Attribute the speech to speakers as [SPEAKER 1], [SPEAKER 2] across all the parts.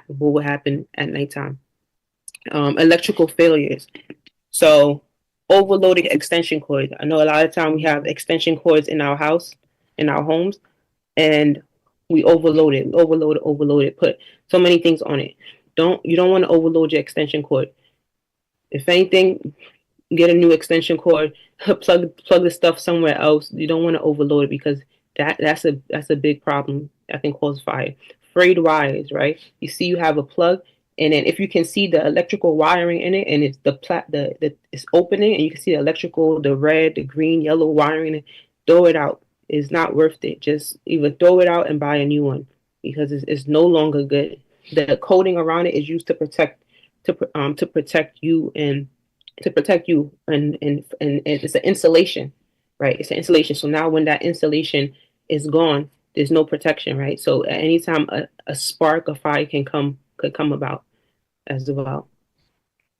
[SPEAKER 1] what will happen at nighttime. Electrical failures. So overloading extension cords. I know a lot of time we have extension cords in our house, in our homes, and we overload it, put so many things on it. You don't want to overload your extension cord. If anything, get a new extension cord, plug the stuff somewhere else. You don't want to overload it because that's a big problem that can cause fire. Frayed wires, right? You see, you have a plug, and then if you can see the electrical wiring in it, and it's the it's opening, and you can see the electrical, the red, the green, yellow wiring in it, throw it out. It's not worth it. Just either throw it out and buy a new one because it's no longer good. The coating around it is used to protect to protect you and and it's an insulation, right? It's an insulation. So now when that insulation is gone, there's no protection, right? So at any time a spark of fire could come about as well.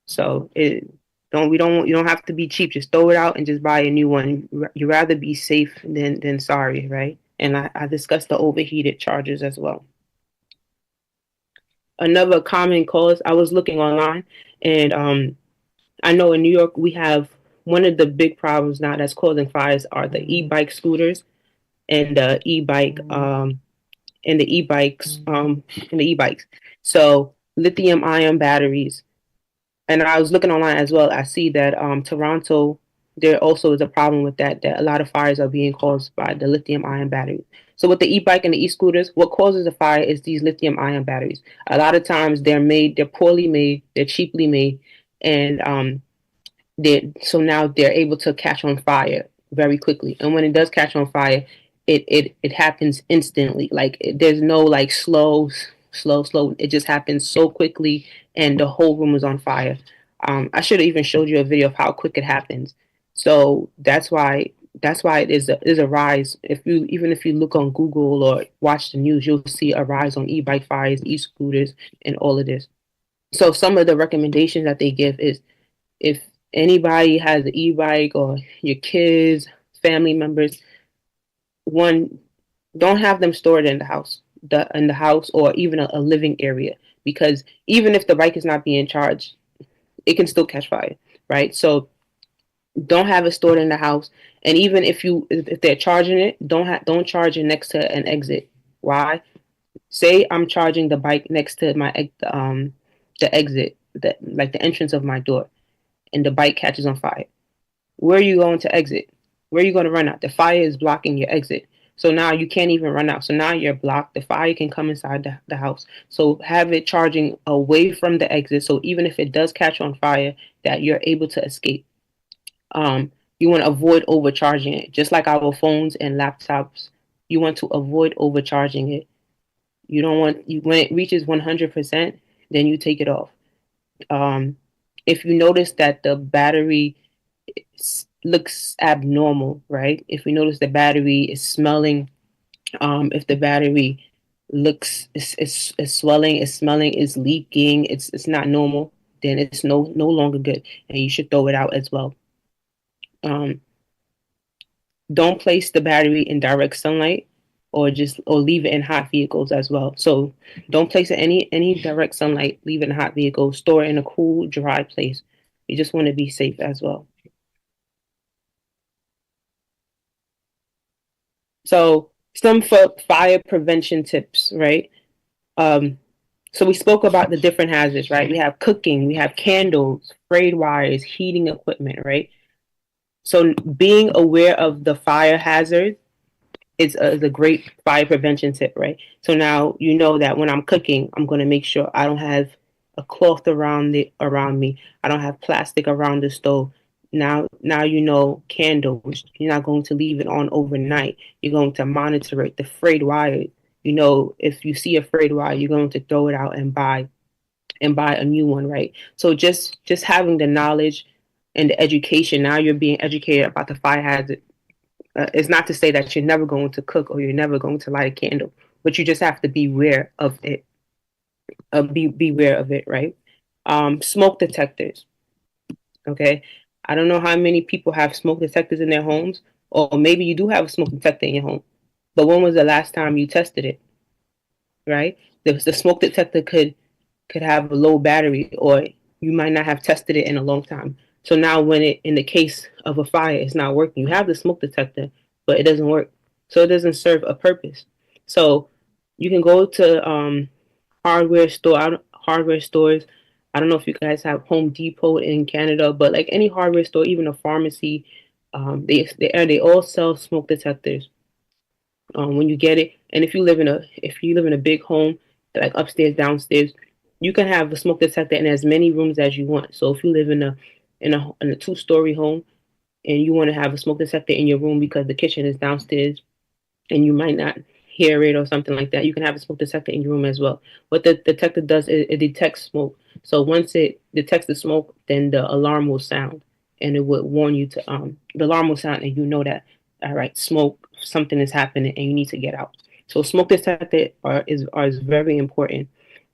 [SPEAKER 1] So you don't have to be cheap. Just throw it out and just buy a new one. You rather be safe than sorry, right? And I discussed the overheated chargers as well. Another common cause, I was looking online, and I know in New York we have one of the big problems now that's causing fires are the e-bike scooters and the e-bike and the e-bikes and the e-bikes. So lithium ion batteries. And I was looking online as well. I see that Toronto, there also is a problem with that a lot of fires are being caused by the lithium ion batteries. So with the e-bike and the e-scooters, what causes a fire is these lithium ion batteries. A lot of times they're poorly made, they're cheaply made, and so now they're able to catch on fire very quickly. And when it does catch on fire, it happens instantly. Like there's no like slow. It just happens so quickly, and the whole room is on fire. I should have even showed you a video of how quick it happens. So that's why it is a rise. Even if you look on Google or watch the news, you'll see a rise on e-bike fires, e-scooters, and all of this. So some of the recommendations that they give is if anybody has an e-bike or your kids, family members, one, don't have them stored in the house or even a living area, because even if the bike is not being charged, it can still catch fire, right? So don't have it stored in the house. And even if they're charging it, don't charge it next to an exit. Why? Say I'm charging the bike next to the exit, like the entrance of my door, and the bike catches on fire. Where are you going to exit? Where are you going to run out? The fire is blocking your exit. So now you can't even run out. So now you're blocked. The fire can come inside the house. So have it charging away from the exit. So even if it does catch on fire, that you're able to escape. You want to avoid overcharging it. Just like our phones and laptops, you want to avoid overcharging it. You don't want when it reaches 100%, then you take it off. If you notice that the battery looks abnormal, right? If we notice the battery is smelling, if the battery looks is swelling, is smelling, is leaking, it's not normal, then it's no longer good, and you should throw it out as well. Don't place the battery in direct sunlight, or leave it in hot vehicles as well. So don't place it any direct sunlight. Leave it in hot vehicles. Store it in a cool, dry place. You just want to be safe as well. So some fire prevention tips, right? So we spoke about the different hazards, right? We have cooking, we have candles, frayed wires, heating equipment, right? So being aware of the fire hazard is a great fire prevention tip, right? So now you know that when I'm cooking, I'm going to make sure I don't have a cloth around me. I don't have plastic around the stove. Now you know candles. You're not going to leave it on overnight. You're going to monitor it. The frayed wire. You know, if you see a frayed wire, you're going to throw it out and buy a new one, right? So just having the knowledge and the education. Now you're being educated about the fire hazard. It's not to say that you're never going to cook or you're never going to light a candle, but you just have to be aware of it. Beware of it, right? Smoke detectors. Okay, I don't know how many people have smoke detectors in their homes, or maybe you do have a smoke detector in your home. But when was the last time you tested it? Right? the smoke detector could have a low battery, or you might not have tested it in a long time. So now when it, in the case of a fire, it's not working. You have the smoke detector, but it doesn't work. So it doesn't serve a purpose. So you can go to hardware stores. I don't know if you guys have Home Depot in Canada, but like any hardware store, even a pharmacy, they all sell smoke detectors when you get it. And if you live in a big home, like upstairs, downstairs, you can have a smoke detector in as many rooms as you want. So if you live in a 2-story home and you want to have a smoke detector in your room because the kitchen is downstairs and you might not hear it or something like that, you can have a smoke detector in your room as well. What the detector does is it detects smoke. So once it detects the smoke, then the alarm will sound, and it would warn you to the alarm will sound, and you know that, all right, smoke, something is happening and you need to get out. So smoke detector is very important.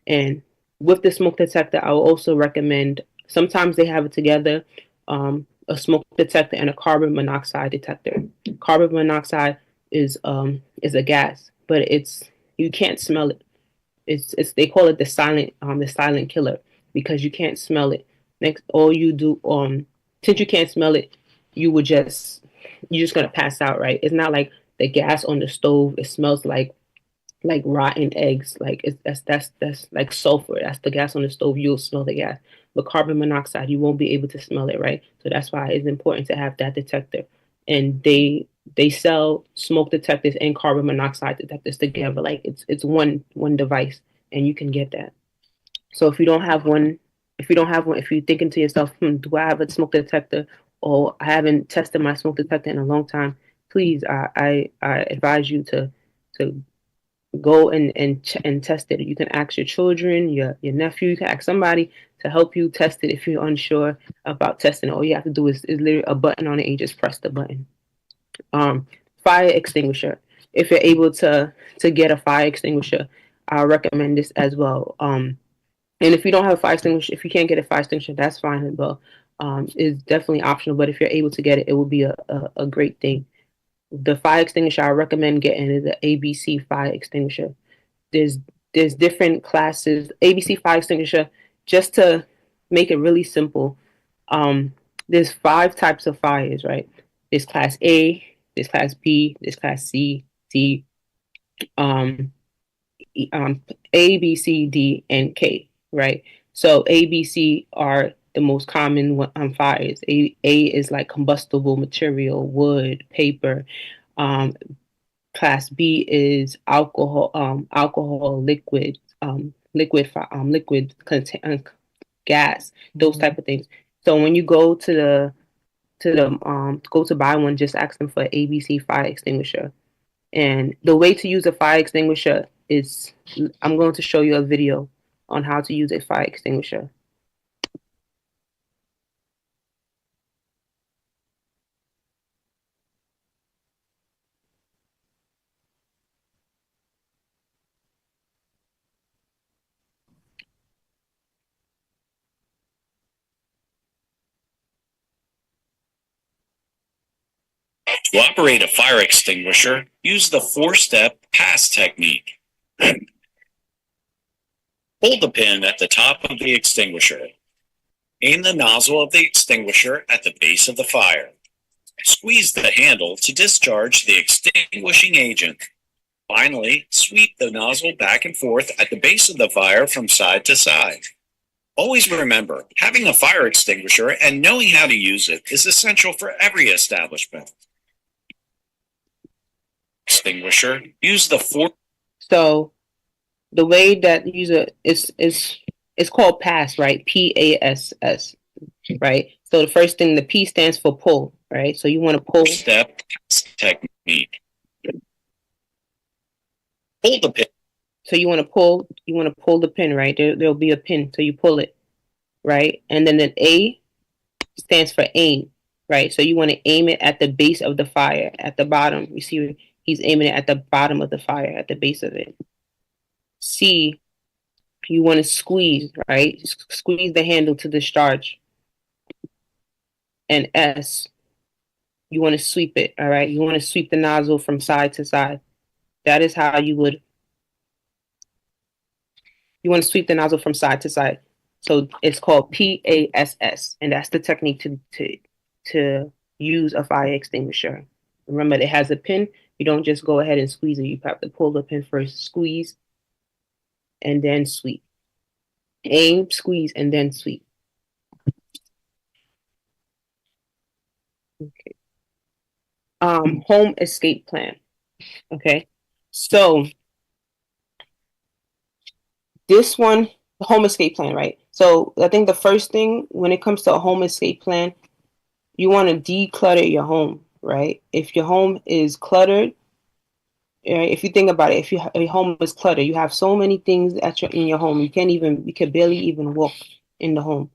[SPEAKER 1] And with the smoke detector, I will also recommend, sometimes they have it together, a smoke detector and a carbon monoxide detector. Carbon monoxide is a gas, but you can't smell it. It's they call it the silent killer, because you can't smell it. Next, all you do since you can't smell it, you would just you're just gonna pass out, right? It's not like the gas on the stove. It smells like rotten eggs. Like that's like sulfur. That's the gas on the stove. You'll smell the gas. But carbon monoxide, you won't be able to smell it, right? So that's why it's important to have that detector. And they sell smoke detectors and carbon monoxide detectors together. Like it's one device, and you can get that. So if you're thinking to yourself, do I have a smoke detector, or I haven't tested my smoke detector in a long time, please, I advise you to go and test it. You can ask your children, your nephew, you can ask somebody to help you test it if you're unsure about testing it. All you have to do is literally a button on it, and you just press the button. Um, Fire extinguisher. If you're able to get a fire extinguisher, I recommend this as well. And if you don't have a fire extinguisher, if you can't get a fire extinguisher, that's fine as well. It's definitely optional, but if you're able to get it, it will be a great thing. The fire extinguisher I recommend getting is the ABC fire extinguisher. There's there's different classes. ABC fire extinguisher, just to make it really simple, there's 5 types of fires, right? There's class A, there's class B, there's class C, D, um, A, B, C, D, and K, right? So A, B, C are the most common fires. A is like combustible material, wood, paper. Um, Class B is alcohol, liquid gas, those type of things. So when you go to buy one, just ask them for an ABC fire extinguisher. And the way to use a fire extinguisher is, I'm going to show you a video on how to use a fire extinguisher.
[SPEAKER 2] To operate a fire extinguisher, use the 4-step pass technique. Hold the pin at the top of the extinguisher. Aim the nozzle of the extinguisher at the base of the fire. Squeeze the handle to discharge the extinguishing agent. Finally, sweep the nozzle back and forth at the base of the fire from side to side. Always remember, having a fire extinguisher and knowing how to use it is essential for every establishment. Extinguisher, use the 4.
[SPEAKER 1] So the way that you use it is it's called pass, right? PASS, right? So the first thing, the P stands for pull, right? So you want to pull.
[SPEAKER 2] Step technique. Pull the pin.
[SPEAKER 1] So you want to pull the pin, right? There'll be a pin, so you pull it, right? And then the A stands for aim, right? So you want to aim it at the base of the fire, at the bottom. You see, he's aiming it at the bottom of the fire, at the base of it. C, you want to squeeze, right? Squeeze the handle to discharge. And S, you want to sweep it, all right? You want to sweep the nozzle from side to side. That is how you would You want to sweep the nozzle from side to side. So it's called PASS, and that's the technique to use a fire extinguisher. Remember, it has a pin. You don't just go ahead and squeeze it. You have to pull the pin first, squeeze, and then sweep. Aim, squeeze, and then sweep. Okay. Home escape plan. Okay. So this one, the home escape plan, right? So I think the first thing when it comes to a home escape plan, you want to declutter your home, right? If your home is cluttered, right? If you think about it, if your home is cluttered, you have so many things in your home, you can barely even walk in the home.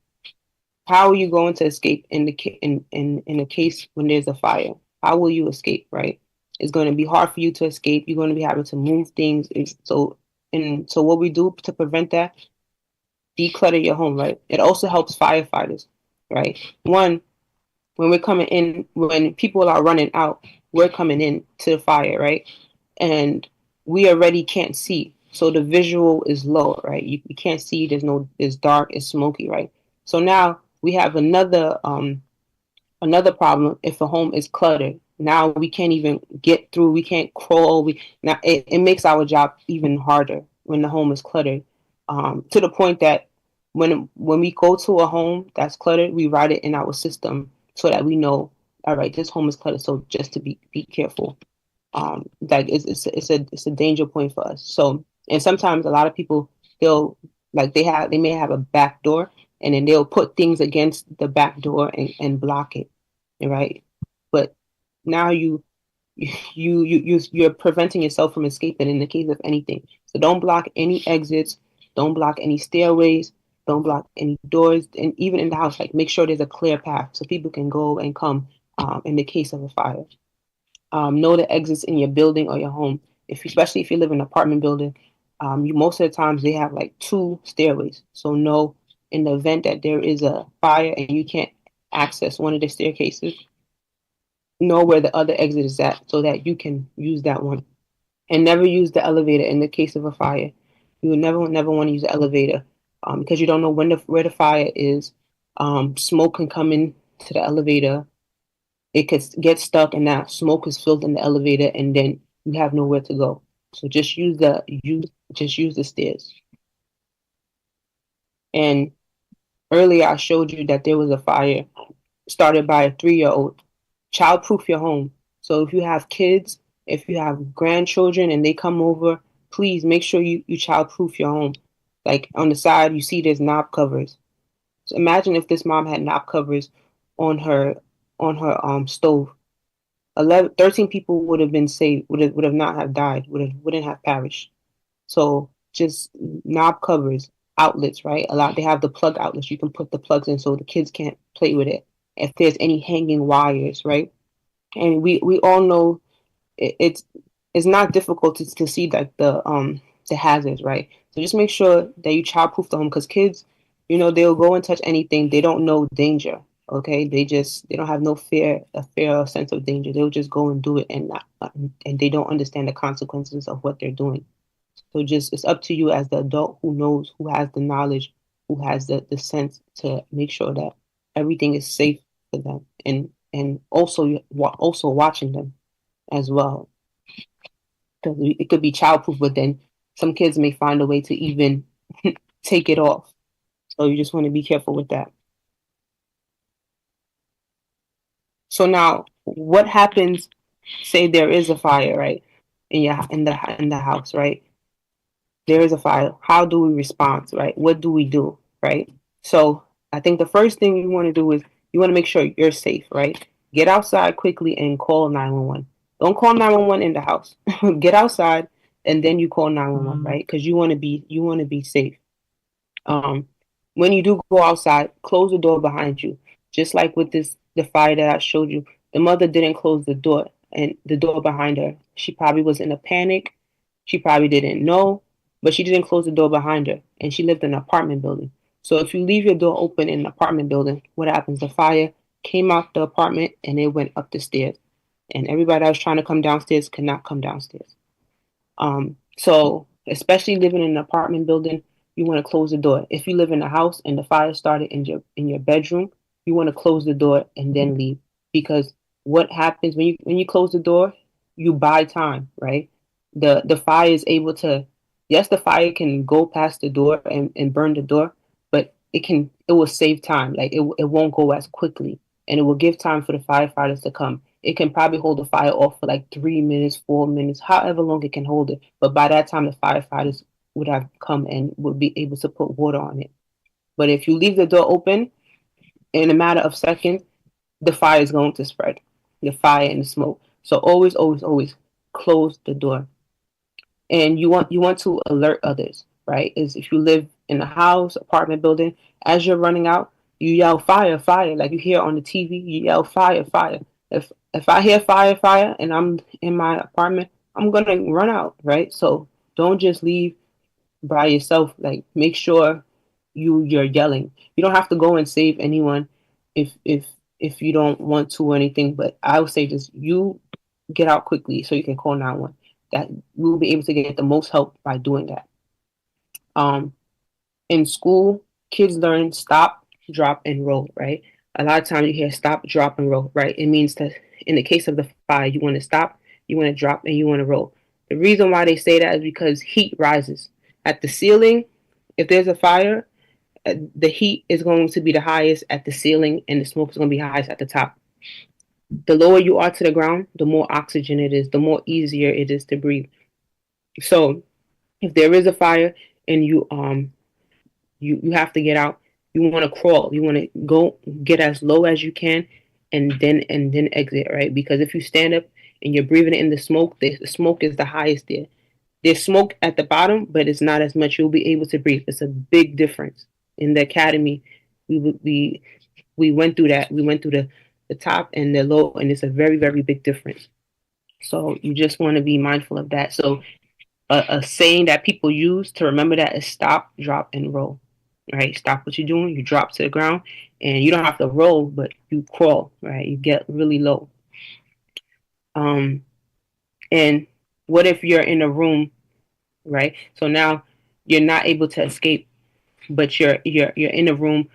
[SPEAKER 1] How are you going to escape in a case when there's a fire? How will you escape, right? It's going to be hard for you to escape. You're going to be having to move things. So what we do to prevent that, declutter your home, right? It also helps firefighters, right? One, when people are running out, we're coming in to the fire, right? And we already can't see. So the visual is low, right? You can't see, it's dark, it's smoky, right? So now we have another problem if a home is cluttered. Now we can't even get through, we can't crawl. Now it makes our job even harder when the home is cluttered. To the point that when we go to a home that's cluttered, we write it in our system so that we know, all right, this home is cluttered. So just to be careful. Like it's a danger point for us. So, and sometimes a lot of people, they'll they may have a back door, and then they'll put things against the back door and block it, right? But now you're preventing yourself from escaping in the case of anything. So don't block any exits, don't block any stairways, don't block any doors, and even in the house, like make sure there's a clear path so people can go and come in the case of a fire. Know the exits in your building or your home. Especially if you live in an apartment building, you most of the times they have like two stairways. So know in the event that there is a fire and you can't access one of the staircases, know where the other exit is at so that you can use that one. And never use the elevator in the case of a fire. You would never want to use the elevator because you don't know where the fire is. Smoke can come in to the elevator. It could get stuck and that smoke is filled in the elevator and then you have nowhere to go. So just use the stairs. And earlier I showed you that there was a fire started by a 3-year-old. Childproof your home. So if you have kids, if you have grandchildren and they come over, please make sure you childproof your home. Like on the side, you see there's knob covers. So imagine if this mom had knob covers on her stove. 13 people would have been saved, would have not have died, wouldn't have perished. So just knob covers, outlets, right? They have the plug outlets. You can put the plugs in so the kids can't play with it. If there's any hanging wires, right? And we all know it's not difficult to see like the hazards, right? So just make sure that you childproof the home because kids, they'll go and touch anything. They don't know danger. Okay, they don't have no a fear or sense of danger. They'll just go and do it and they don't understand the consequences of what they're doing. So just it's up to you as the adult who knows, who has the knowledge, who has the sense to make sure that everything is safe for them and also watching them as well. Because it could be childproof, but then some kids may find a way to even take it off. So you just want to be careful with that. So now, what happens? Say there is a fire, right? In the house, right? There is a fire. How do we respond, right? What do we do, right? So I think the first thing you want to do is you want to make sure you're safe, right? Get outside quickly and call 911. Don't call 911 in the house. Get outside and then you call 911, right? Because you want to be safe. When you do go outside, close the door behind you. Just like with the fire that I showed you, the mother didn't close the door behind her. She probably was in a panic. She probably didn't know, but she didn't close the door behind her, and she lived in an apartment building. So if you leave your door open in an apartment building, what happens? The fire came out the apartment and it went up the stairs, and everybody that was trying to come downstairs could not come downstairs. So especially living in an apartment building, you want to close the door. If you live in a house and the fire started in your bedroom, you want to close the door and then leave, because what happens when you close the door, you buy time, right? The fire is able to, yes, the fire can go past the door and burn the door, but it will save time. Like it won't go as quickly, and it will give time for the firefighters to come. It can probably hold the fire off for like 3 minutes, 4 minutes, however long it can hold it. But by that time, the firefighters would have come and would be able to put water on it. But if you leave the door open, in a matter of seconds, the fire is going to spread, the fire and the smoke. So always, always, always close the door. And you want to alert others, right? Is if you live in a house, apartment building, as you're running out, you yell fire, fire, like you hear on the TV, you yell fire, fire. If I hear fire, fire, and I'm in my apartment, I'm gonna run out, right? So don't just leave by yourself. Like make sure you're yelling. You don't have to go and save anyone if you don't want to or anything. But I would say just you get out quickly so you can call 911. That we'll be able to get the most help by doing that. Um, in school, kids learn stop, drop, and roll. Right. A lot of times you hear stop, drop, and roll. Right. It means that in the case of the fire, you want to stop, you want to drop, and you want to roll. The reason why they say that is because heat rises at the ceiling. If there's a fire, the heat is going to be the highest at the ceiling, and the smoke is going to be highest at the top. The lower you are to the ground, the more oxygen it is, the more easier it is to breathe. So if there is a fire and you have to get out, you want to crawl. You want to go get as low as you can, and then exit, right? Because if you stand up and you're breathing in the smoke is the highest there. There's smoke at the bottom, but it's not as much. You'll be able to breathe. It's a big difference. In the academy, we went through that. We went through the top and the low, and it's a very, very big difference. So you just want to be mindful of that. So a saying that people use to remember that is stop, drop, and roll. Right? Stop what you're doing, you drop to the ground, and you don't have to roll, but you crawl, right? You get really low. Um, and what if you're in a room, right? So now you're not able to escape, but you're in a room.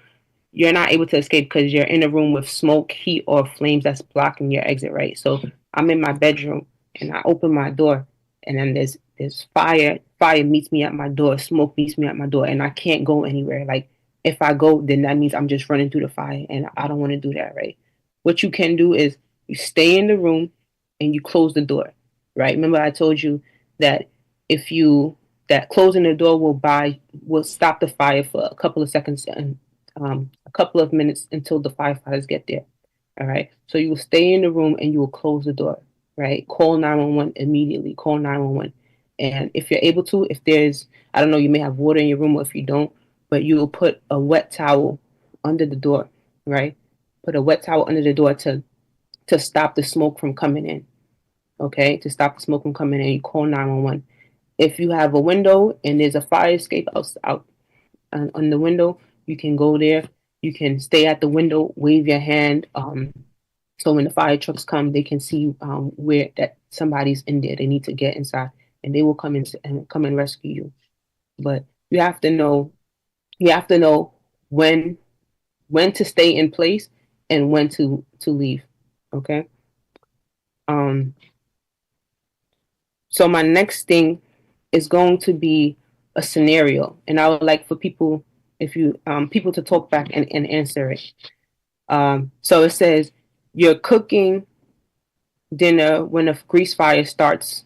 [SPEAKER 1] You're not able to escape because you're in a room with smoke, heat, or flames that's blocking your exit, right? So I'm in my bedroom and I open my door, and then there's fire. Fire meets me at my door. Smoke meets me at my door, and I can't go anywhere. Like if I go, then that means I'm just running through the fire, and I don't want to do that, right? What you can do is you stay in the room and you close the door, right? Remember I told you that if you that closing the door will stop the fire for a couple of seconds and a couple of minutes until the firefighters get there. All right. So you will stay in the room and you will close the door. Right. Call 911 immediately. Call 911. And if you're able to, if there's, I don't know, you may have water in your room, or if you don't, but you will put a wet towel under the door. Right. Put a wet towel under the door to stop the smoke from coming in. Okay. To stop the smoke from coming in, you call 911. If you have a window and there's a fire escape out on the window, you can go there. You can stay at the window, wave your hand. So when the fire trucks come, they can see where that somebody's in there. They need to get inside, and they will come in and come and rescue you. But you have to know. You have to know when to stay in place and when to leave. Okay. Um. So my next thing is going to be a scenario, and I would like for people, if you people to talk back and answer it. So it says you're cooking dinner when a grease fire starts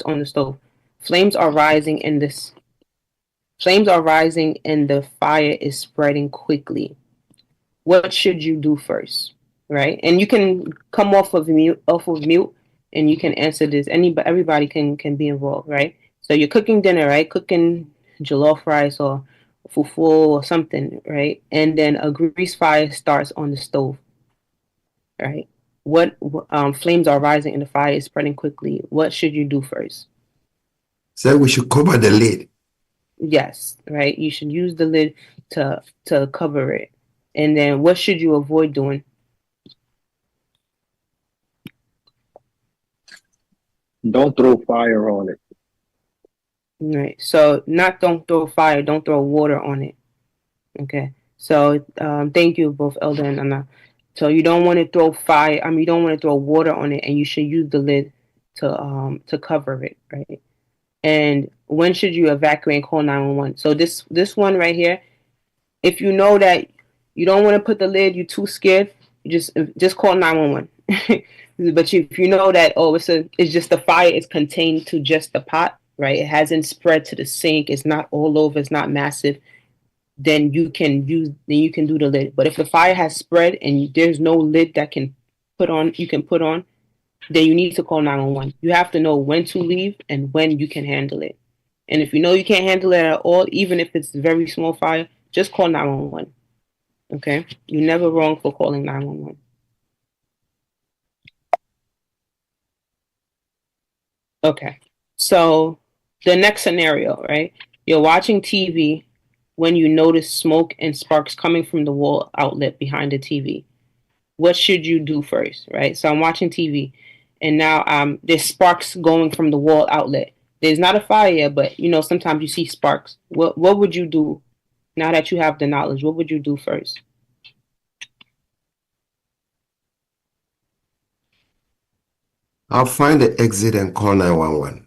[SPEAKER 1] on the stove. Flames are rising in this. Flames are rising and the fire is spreading quickly. What should you do first? Right, and you can come off of mute, and you can answer this. Everybody can be involved, right? So you're cooking dinner, right? Cooking jollof rice or fufu or something, right? And then a grease fire starts on the stove, right? What flames are rising and the fire is spreading quickly. What should you do first?
[SPEAKER 3] So we should cover the lid.
[SPEAKER 1] Yes, right. You should use the lid to cover it. And then what should you avoid doing?
[SPEAKER 4] Don't throw fire on it.
[SPEAKER 1] Right. So don't throw fire, don't throw water on it. Okay. So thank you both, Elder and Anna. So you don't want to throw fire. You don't want to throw water on it, and you should use the lid to cover it, right? And when should you evacuate and call 911? So this one right here, if you know that you don't want to put the lid, you're too scared, just call 911. But if you know that it's just the fire is contained to just the pot, right? It hasn't spread to the sink. It's not all over. It's not massive. Then you can do the lid. But if the fire has spread and there's no lid that you can put on, then you need to call 911. You have to know when to leave and when you can handle it. And if you know you can't handle it at all, even if it's a very small fire, just call 911. Okay? You're never wrong for calling 911. Okay. So the next scenario, right? You're watching TV when you notice smoke and sparks coming from the wall outlet behind the TV. What should you do first, right? So I'm watching TV and now there's sparks going from the wall outlet. There's not a fire yet, but sometimes you see sparks. What would you do now that you have the knowledge? What would you do first?
[SPEAKER 3] I'll find the exit and call 911.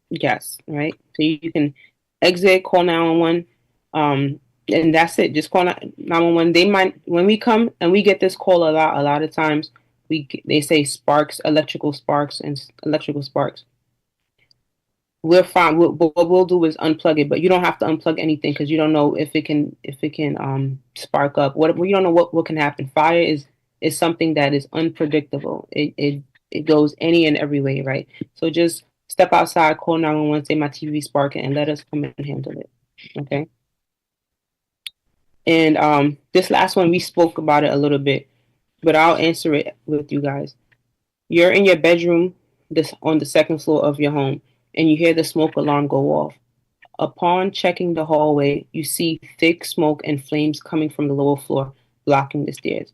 [SPEAKER 1] Yes, right. So you can exit, call 911, and that's it. Just call 911. They might, when we come and we get this call a lot of times, they say sparks, electrical sparks. We're fine. What we'll do is unplug it, but you don't have to unplug anything because you don't know if it can spark up. We don't know what can happen. Fire is something that is unpredictable. It goes any and every way, right? So just step outside, call 911, say my TV sparking, and let us come and handle it. Okay. And this last one we spoke about it a little bit, but I'll answer it with you guys. You're in your bedroom, on the second floor of your home, and you hear the smoke alarm go off. Upon checking the hallway, you see thick smoke and flames coming from the lower floor, blocking the stairs.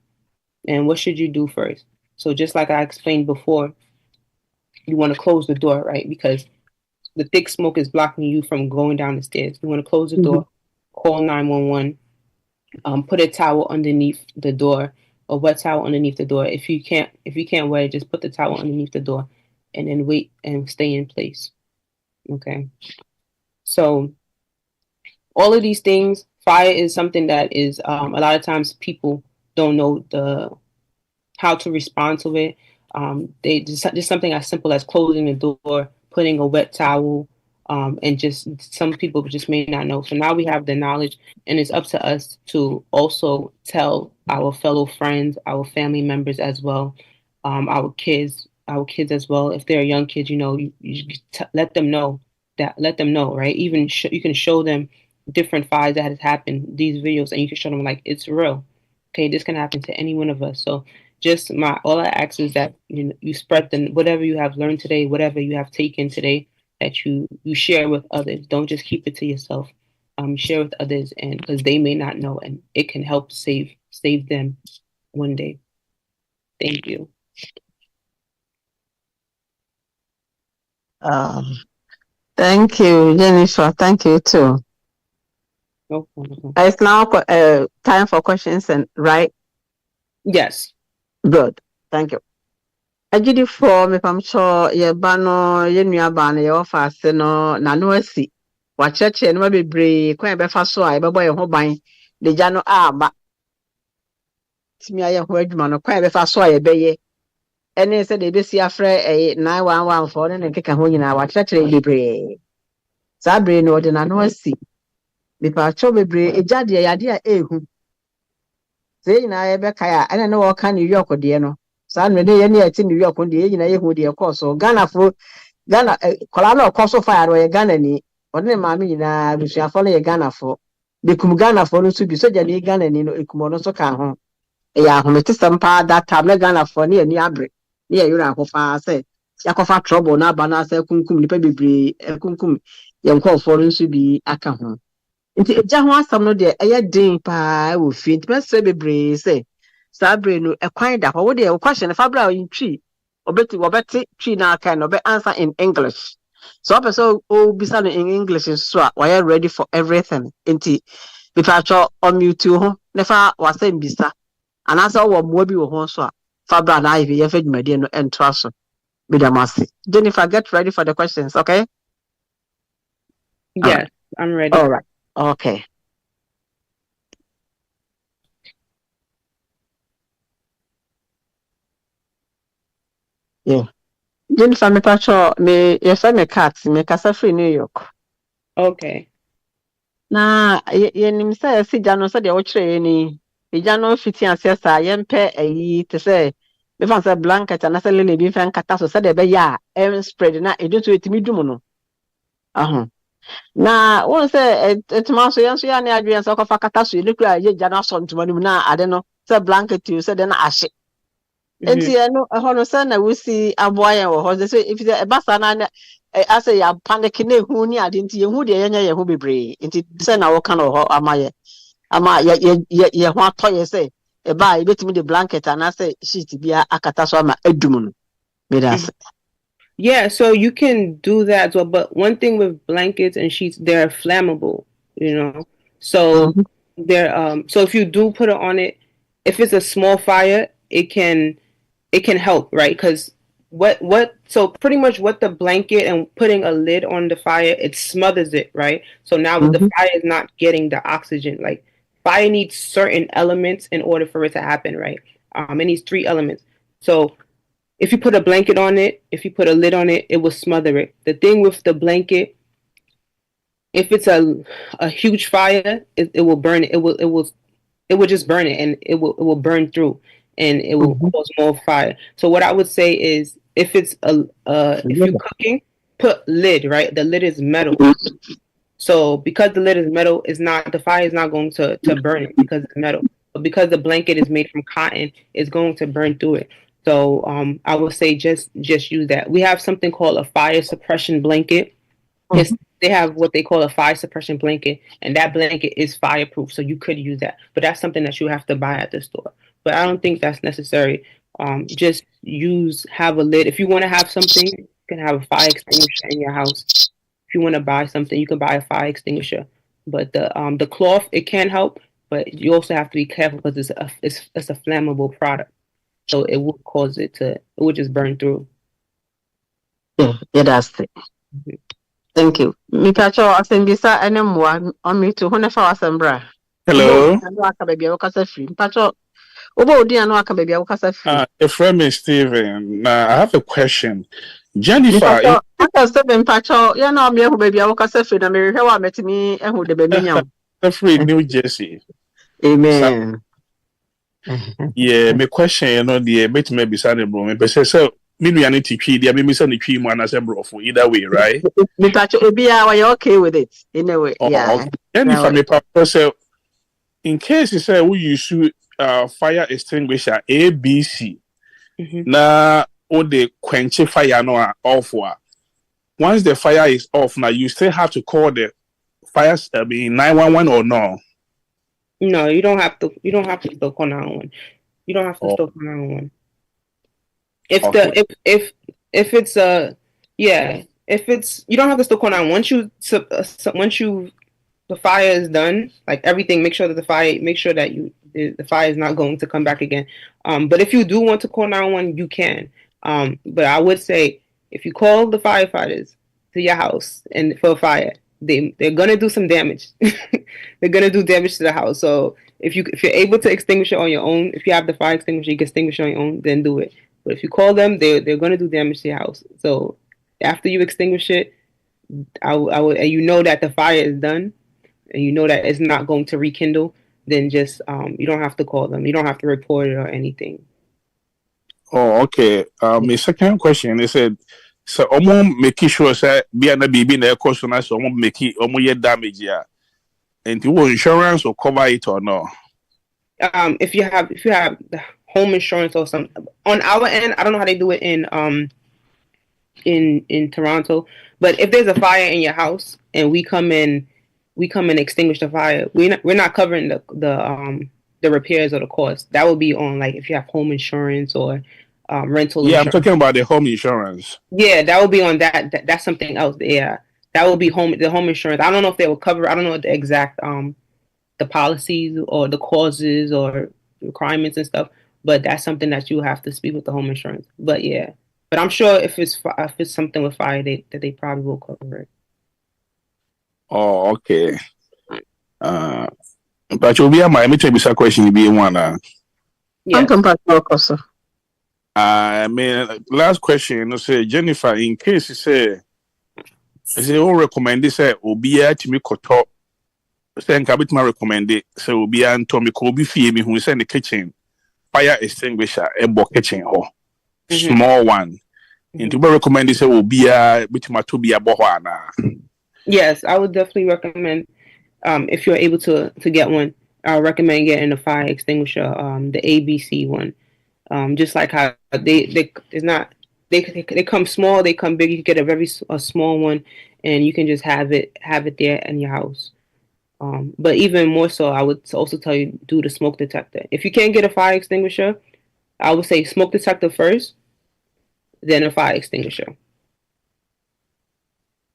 [SPEAKER 1] And what should you do first? So just like I explained before, you want to close the door, right? Because the thick smoke is blocking you from going down the stairs. You want to close the door, call 911, put a towel underneath the door, a wet towel underneath the door. If you can't wear it, just put the towel underneath the door and then wait and stay in place. Okay. So all of these things, fire is something that is a lot of times people don't know how to respond to it. They just something as simple as closing the door, putting a wet towel, and just some people just may not know. So now we have the knowledge, and it's up to us to also tell our fellow friends, our family members as well, our kids as well. If they're young kids, you let them know, right? Even you can show them different fires that has happened, these videos, and you can show them like it's real. Okay, this can happen to any one of us. So just all I ask is that you spread whatever you have learned today, whatever you have taken today, that you share with others. Don't just keep it to yourself. Share with others, and because they may not know, and it can help save them one day. Thank you.
[SPEAKER 4] Thank you, Jennifer. Thank you too.
[SPEAKER 1] No problem.
[SPEAKER 4] It's now time for questions, right?
[SPEAKER 1] Yes.
[SPEAKER 4] Good. Thank you. Ajidi for me pam cho ye ba no ye nua ba no ye ofa ase no na no asi wa cheche no bebre kwan be fa so a ye bebo ye ho ban de ja no aba timi aye ho adwuma no kwan be fa so a ye beye ene se de be si afre 9114 ne nkeka ho nyina wa cheche bebre sa bre no de na no asi me pa cho bebre ejade ye ade a ehu se nyina ye be kai a ene no wo ka New York de no sa no de ye ne ati New York de ye nyina ye hu de ye course Ghana kola na okoso fire no ye Ghana ni odne maami nyina busuafo no ye Ghana fo bekum Ghana fo no so bi soja ni Ghana ni no ekumo no so ka ho ya homete sampa that time na Ghana fo ne ani abre ne ye yura akofa se yakofa trouble na aba na se kunkum nipa bebre kunkum ye nkofo no so bi aka ho nti eja ho asam no de eye din pa wo fi nti pese bebre se sabre no ekwan da ho wo de wo question fa bra yin twi obeti tree na aka no be answer in English So episode oh bisa no in English so why are ready for everything. Inti bipacho on mute ho nefa wasem bisa. Anasa wo mo bi wo ho so a fa bra na ye fe dwumadi no entra so. Bidamasi. Jennifer, get ready for the questions, okay?
[SPEAKER 1] Yes, I'm ready.
[SPEAKER 4] All right. Okay. Yeah. Jennifer, me pacho me yefe me cat me kasa free New York.
[SPEAKER 1] Okay.
[SPEAKER 4] Na ye nim say si jano say de wo kire ni. E jano fiti ase sa ye mpe ayi te say me fan say blanket na say lele bi fan kata so say de be ya em spread na e do to etimi dum no. Na won say etima so yenso ya na adwen say kofa kata so ye kura ye jano so ntuma nim na ade no say blanket you say de na ahye. Enti no hono say na we see aboya wo ho say if the basa na ase ya panic na ehu ni ade nti yehu de yenya yehu bebre nti say na wo kan ho amaye ama ye ho atoye say e ba e betimi de blanket and say sheet bia akata so ama adum no me das.
[SPEAKER 1] Yeah, so you can do that as well, but one thing with blankets and sheets, they're flammable, you know. So they're so if you do put it on it, if it's a small fire, it can help, right? Because so pretty much what the blanket and putting a lid on the fire, it smothers it, right? So now the fire is not getting the oxygen. Like fire needs certain elements in order for it to happen, right? It needs 3 elements. So if you put a blanket on it, if you put a lid on it, it will smother it. The thing with the blanket, if it's a huge fire, it will burn it. It will just burn it, and it will burn through, and it will cause more fire. So what I would say is, if it's if you're cooking, put lid, right? The lid is metal. So because the lid is metal, the fire is not going to burn it because it's metal. But because the blanket is made from cotton, it's going to burn through it. So I would say just use that. We have something called a fire suppression blanket. They have what they call a fire suppression blanket, and that blanket is fireproof, so you could use that. But that's something that you have to buy at the store. But I don't think that's necessary. Just have a lid. If you want to have something, you can have a fire extinguisher in your house. If you want to buy something, you can buy a fire extinguisher. But the cloth, it can help, but you also have to be careful because it's a flammable product. So it will cause it will just burn through.
[SPEAKER 4] Yeah, that's it. Thank you. Mikacho asembisa enemwa on me to honefa wasembra.
[SPEAKER 5] Hello.
[SPEAKER 4] Mpacho obo odi anu aka baby awukasa free.
[SPEAKER 5] A friend is Steven. Now I have a question. Jennifer,
[SPEAKER 4] Mpacho Steven mpacho ya na me ehu baby awukasa free na me hwe wa metimi ehu de baby nya.
[SPEAKER 5] Free New Jersey.
[SPEAKER 4] Amen.
[SPEAKER 5] Yeah, my question, the bit maybe sad bro. Me say so me no yani twi dia me say no twi mu na say bro for either way, right?
[SPEAKER 4] Mpacho obia wa you okay with it in a way. Yeah.
[SPEAKER 5] Okay. Jennifer me papa say in case you say we use fire extinguisher ABC. Na o the quench fire no off. Once the fire is off, now you still have to call the fire 911 or no?
[SPEAKER 1] No, you don't have to. You don't have to still call 911. You don't have to still call 911. If if it's if it's you don't have to still call 911. Once the fire is done, like everything, make sure that the fire is not going to come back again. But if you do want to call 911, you can. But I would say if you call the firefighters to your house and for a fire, they're gonna do some damage. They're gonna do damage to the house. So if you're able to extinguish it on your own, if you have the fire extinguisher, you can extinguish it on your own, then do it. But if you call them, they're gonna do damage to your house. So after you extinguish it, I would, and you know that the fire is done, and you know that it's not going to rekindle, then just you don't have to call them. You don't have to report it or anything.
[SPEAKER 5] Oh, okay. My second question is so make sure say be an baby na cost na so make it damage yeah. And the insurance will cover it or no?
[SPEAKER 1] If you have the home insurance or something on our end, I don't know how they do it in Toronto, but if there's a fire in your house and we come in extinguish the fire, we're not covering the repairs or the cost. That would be on like if you have home insurance or rental
[SPEAKER 5] Yeah, I'm
[SPEAKER 1] insurance.
[SPEAKER 5] talking about the home insurance.
[SPEAKER 1] Yeah, that would be on that's something else. Yeah, that would be the home insurance. I don't know if they will cover. I don't know what the exact the policies or the causes or requirements and stuff. But that's something that you have to speak with the home insurance. But yeah, but I'm sure if it's something with fire, they probably will cover it.
[SPEAKER 5] Oh, okay. But you'll be my me a question be one.
[SPEAKER 1] Yes.
[SPEAKER 5] I mean, last question. Say Jennifer, in case you say all recommend this, Obia to me koto. Say nka bit ma recommend it. Say Obia and Tommy Kobe fee me who is in the kitchen fire extinguisher a kitchen ho small one. Into be recommend this Obia bit ma to be a bohwana.
[SPEAKER 1] Yes, I would definitely recommend. If you're able to get one, I recommend getting a fire extinguisher, the ABC one. Just like how they come small, they come big. You can get a small one, and you can just have it there in your house. But even more so, I would also tell you do the smoke detector. If you can't get a fire extinguisher, I would say smoke detector first, then a fire extinguisher.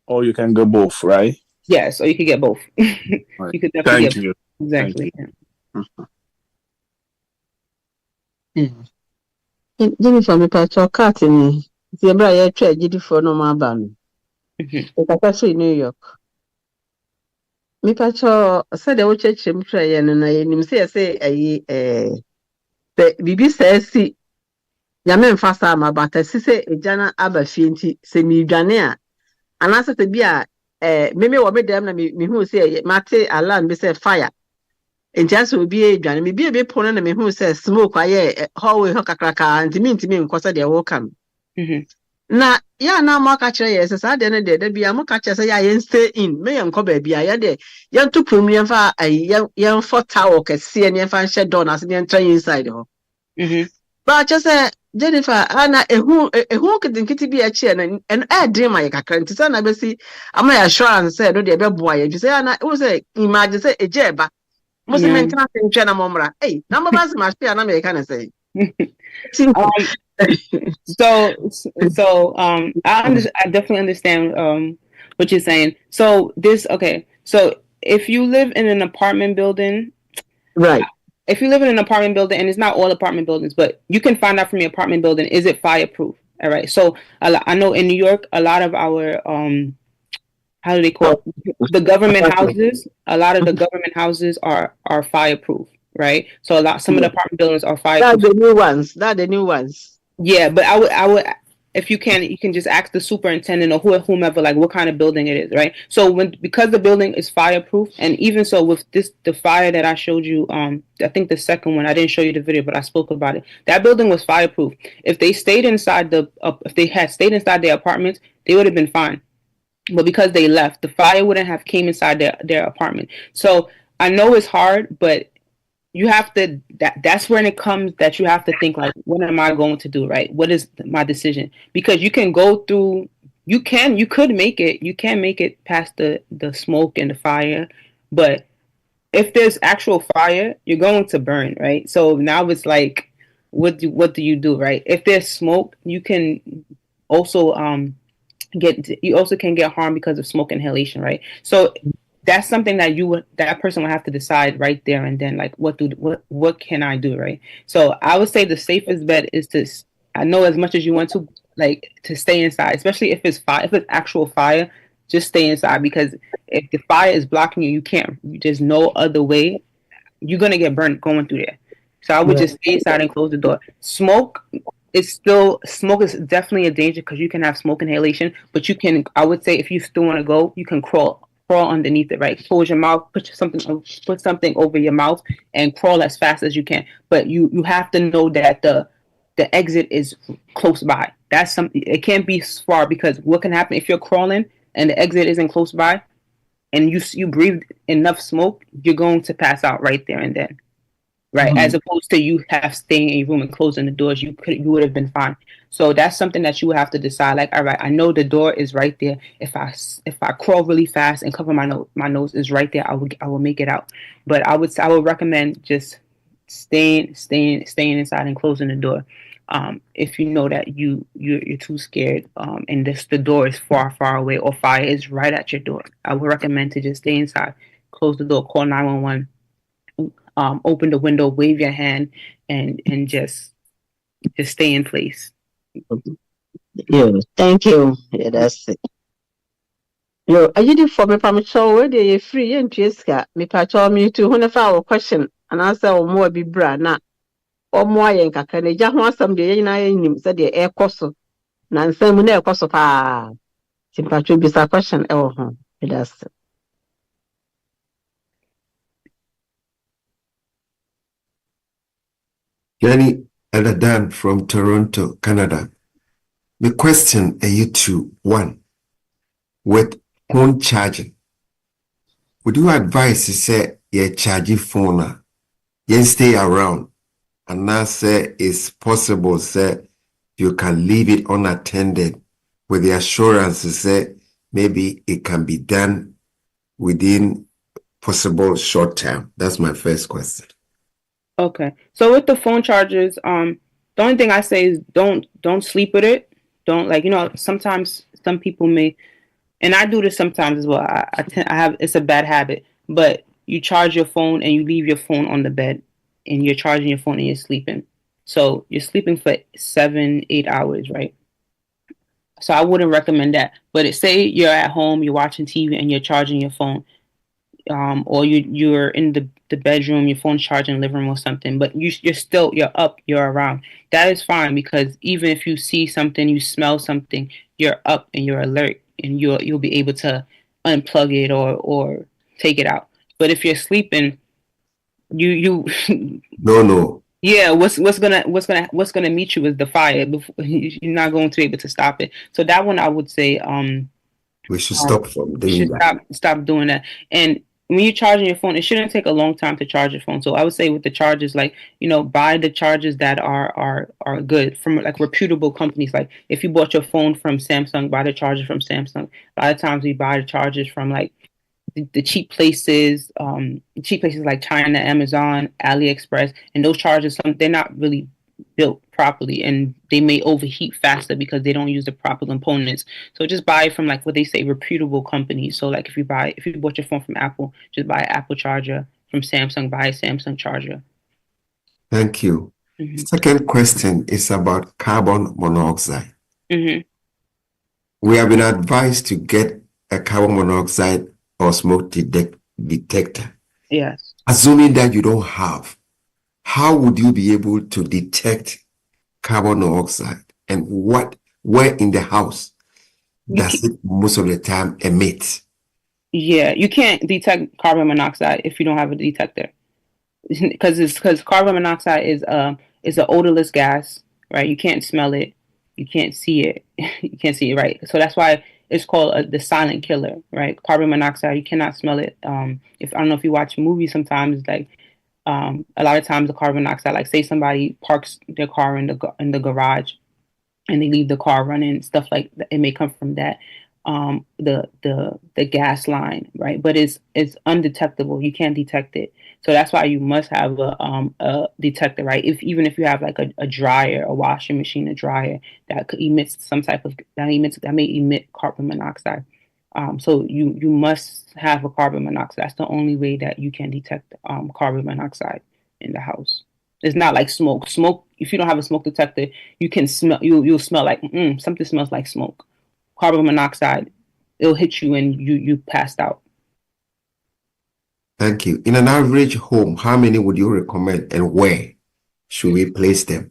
[SPEAKER 5] Or you can go both, right?
[SPEAKER 1] Yes, or you could get both.
[SPEAKER 5] Right.
[SPEAKER 1] You could definitely
[SPEAKER 5] Thank
[SPEAKER 1] get
[SPEAKER 5] you.
[SPEAKER 1] both. Exactly.
[SPEAKER 4] Jennifer, me pacho cat ni. Ti ebra ye twa gidi for no ma ba no. E New York. Me pacho said the church m twa ye no na ye nim say ayi bibi say si ya me mfa sa ma bata si say ejana aba fie nti se mi dwane a anase te bia meme wo me dem na me hu say mate alarm be say fire. Enti so obi e dwane me bia be pono na me hu say smoke aye hallway ho kakraka ntimi nkosa de wo kam. Na ya na mo ka kire yes sa de ne de bia mo ka kire say ya yen stay in me yen ko ba bia ya de yen to pum yen fa yen for tower kese ne yen fa hye door na se yen try inside ho. But just say Jennifer ana ehu kitinkiti bi a chie na en dream aye kakra nti say na be si am na assurance say no de be boa ye say ana wo say imagine say ejeba mo se men kan se na momra na mo ba se ma share na me kan say
[SPEAKER 1] I definitely understand what you're saying. So if you live in an apartment building,
[SPEAKER 4] right?
[SPEAKER 1] If you live in an apartment building, and it's not all apartment buildings, but you can find out from your apartment building, is it fireproof? All right. So I know in New York, a lot of our how do they call it? The government houses? A lot of the government houses are fireproof, right? So some of the apartment buildings are fireproof.
[SPEAKER 4] That's the new ones.
[SPEAKER 1] Yeah, but I would if you can just ask the superintendent or whomever like what kind of building it is, right? So because the building is fireproof, and even so with the fire that I showed you, I think the second one I didn't show you the video, but I spoke about it. That building was fireproof. If they stayed inside if they had stayed inside their apartments, they would have been fine. But because they left, the fire wouldn't have came inside their apartment. So I know it's hard, but you have to that's when it comes that you have to think like, what am I going to do, right? What is my decision? Because you can go through you can make it past the smoke and the fire, but if there's actual fire, you're going to burn, right? So now it's like what do you do, right? If there's smoke, you can also get harmed because of smoke inhalation, right? So that's something that that person will have to decide right there and then, like what can I do, right? So I would say the safest bet is I know as much as you want to like to stay inside, especially if it's actual fire, just stay inside, because if the fire is blocking you, there's no other way. You're gonna get burnt going through there. So I would just stay inside and close the door. Smoke is definitely a danger because you can have smoke inhalation, but I would say if you still want to go, you can crawl underneath it, right? Close your mouth, put something over your mouth and crawl as fast as you can. But you have to know that the exit is close by. That's something, it can't be far, because what can happen if you're crawling and the exit isn't close by and you breathe enough smoke, you're going to pass out right there and then. Right, as opposed to you staying in your room and closing the doors, you would have been fine. So that's something that you would have to decide. Like, all right, I know the door is right there. If I crawl really fast and cover my nose is right there, I will make it out. But I would recommend just staying inside and closing the door. If you know that you're too scared, and the door is far away or fire is right at your door, I would recommend to just stay inside, close the door, call 911, open the window, wave your hand, and just stay in place.
[SPEAKER 4] Yeah, thank you. Yeah, that's it. Yo, I did it for me from show where they free and Jessica. Me patch me to who our question and answer or more be brana or more yanka can they just want some day in said the air coso. Nancy Munel coso pa. Simpatry be a question. Oh, that's it.
[SPEAKER 3] Jenny Eladan from Toronto, Canada. The question are you two. One, with phone charging, would you advise to say you're charging phone, you stay around, and now say it's possible say you can leave it unattended with the assurance to say maybe it can be done within possible short term? That's my first question.
[SPEAKER 1] Okay. So with the phone chargers, the only thing I say is don't sleep with it. Don't, like, sometimes some people may, and I do this sometimes as well. I have, it's a bad habit, but you charge your phone and you leave your phone on the bed and you're charging your phone and you're sleeping. So you're sleeping for 7-8 hours, right? So I wouldn't recommend that. But say you're at home, you're watching TV and you're charging your phone. Or you're in the bedroom, your phone's charging in the living room or something, but you're up, you're around. That is fine, because even if you see something, you smell something, you're up and you're alert, and you'll be able to unplug it or take it out. But if you're sleeping, you
[SPEAKER 3] No.
[SPEAKER 1] yeah, what's gonna meet you is the fire. You're not going to be able to stop it. So that one I would say
[SPEAKER 3] we should stop from doing
[SPEAKER 1] you should
[SPEAKER 3] that.
[SPEAKER 1] stop doing that. And when you're charging your phone, it shouldn't take a long time to charge your phone. So I would say with the chargers, like, buy the chargers that are good from like reputable companies. Like if you bought your phone from Samsung, buy the charger from Samsung. A lot of times we buy the chargers from like the cheap places like China, Amazon, AliExpress, and those chargers, they're not really built properly and they may overheat faster because they don't use the proper components. So just buy from, like, what they say, reputable companies. So like if you bought your phone from Apple, just buy an Apple charger. From Samsung, buy a Samsung charger.
[SPEAKER 3] Thank you.
[SPEAKER 1] Mm-hmm.
[SPEAKER 3] Second question is about carbon monoxide.
[SPEAKER 1] Mm-hmm.
[SPEAKER 3] We have been advised to get a carbon monoxide or smoke detector.
[SPEAKER 1] Yes.
[SPEAKER 3] Assuming that you don't have, how would you be able to detect carbon monoxide, and where in the house does it most of the time emit?
[SPEAKER 1] Yeah, you can't detect carbon monoxide if you don't have a detector, because carbon monoxide is an odorless gas, right? You can't smell it, you can't see it, you can't see it, right? So that's why it's called the silent killer, right? Carbon monoxide, you cannot smell it. If I don't know if you watch movies, sometimes like a lot of times the carbon monoxide, like say somebody parks their car in the garage and they leave the car running, stuff like that, it may come from that. The gas line, right? But it's undetectable. You can't detect it. So that's why you must have a detector, right? Even if you have like a dryer, a washing machine, a dryer that emits some type of that may emit carbon monoxide. So you must have a carbon monoxide. That's the only way that you can detect carbon monoxide in the house. It's not like smoke. Smoke, if you don't have a smoke detector, you can smell. You'll smell like something smells like smoke. Carbon monoxide, it'll hit you and you passed out.
[SPEAKER 3] Thank you. In an average home, how many would you recommend, and where should we place them?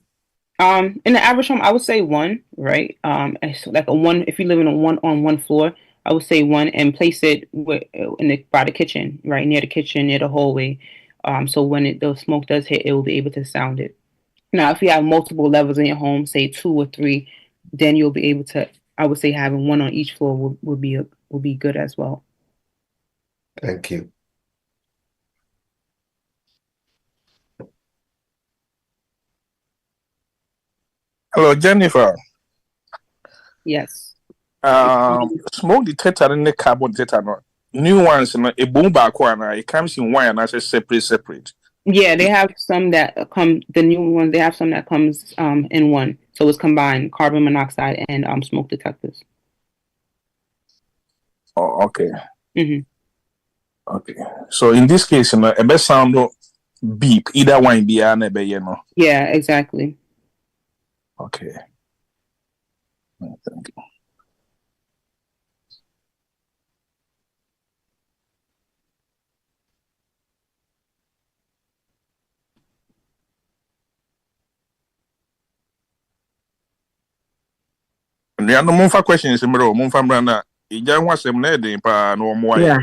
[SPEAKER 1] In the average home, I would say one, right? It's like a one. If you live in a one floor, I would say one, and place it by the kitchen, right near the kitchen, near the hallway. So when the smoke does hit, it will be able to sound it. Now, if you have multiple levels in your home, say 2 or 3, then you'll be able to. I would say having one on each floor will be good as well.
[SPEAKER 3] Thank you.
[SPEAKER 5] Hello, Jennifer.
[SPEAKER 1] Yes.
[SPEAKER 5] Smoke detector and the carbon detector. New ones, a boom back one. It comes in one and I say separate.
[SPEAKER 1] Yeah, they have some that come. The new ones, they have some that comes in one, so it's combined carbon monoxide and smoke detectors.
[SPEAKER 5] Oh, okay.
[SPEAKER 1] Mm-hmm.
[SPEAKER 5] Okay. So in this case, you know, a best sound beep either one be you know.
[SPEAKER 1] Yeah, exactly.
[SPEAKER 5] Okay. Thank you. The other Mumfa question is Mumfa Brana. Ija was some neding pa no more.
[SPEAKER 4] Yeah.